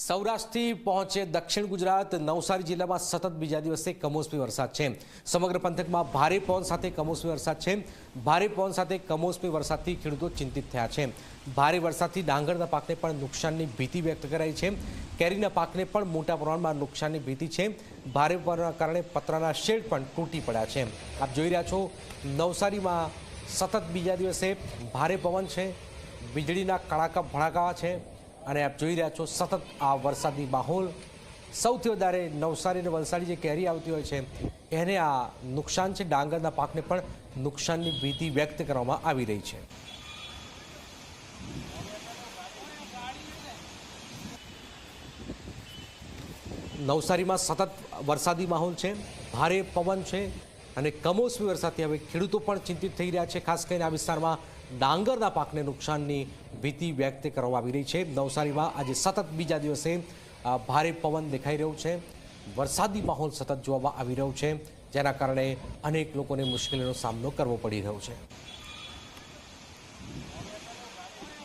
સૌરાષ્ટ્રથી પહોંચે દક્ષિણ ગુજરાત નવસારી જિલ્લામાં સતત બીજા દિવસે કમોસમી વરસાદ છે। સમગ્ર પંથકમાં ભારે પવન સાથે કમોસમી વરસાદ છે। ભારે પવન સાથે કમોસમી વરસાદથી ખેડૂતો ચિંતિત થયા છે। ભારે વરસાદથી ડાંગરના પાકને પણ નુકસાનની ભીતિ વ્યક્ત કરાઈ છે। કેરીના પાકને પણ મોટા પ્રમાણમાં નુકસાનની ભીતિ છે। ભારે પવનના કારણે પતરાના શેડ પણ તૂટી પડ્યા છે। આપ જોઈ રહ્યા છો નવસારીમાં સતત બીજા દિવસે ભારે પવન છે, વીજળીના કડાકા ભડાકા છે અને આપ જોઈ રહ્યા છો સતત આ વરસાદી માહોલ। સૌથી વધારે નવસારી અને વલસાડી જે કેરી આવતી હોય છે એને આ નુકસાન છે। ડાંગરના પાકને પણ નુકસાનની ભીતિ વ્યક્ત કરવામાં આવી રહી છે। નવસારીમાં સતત વરસાદી માહોલ છે, ભારે પવન છે અને કમોસમી વરસાદથી હવે ખેડૂતો પણ ચિંતિત થઈ રહ્યા છે। ખાસ કરીને આ વિસ્તારમાં ડાંગરના પાકને નુકસાનની ભીતિ વ્યક્ત કરવામાં આવી રહી છે। નવસારીમાં આજે સતત બીજા દિવસે ભારે પવન દેખાઈ રહ્યો છે, વરસાદી માહોલ સતત જોવામાં આવી રહ્યો છે, જેના કારણે અનેક લોકોને મુશ્કેલીનો સામનો કરવો પડી રહ્યો છે।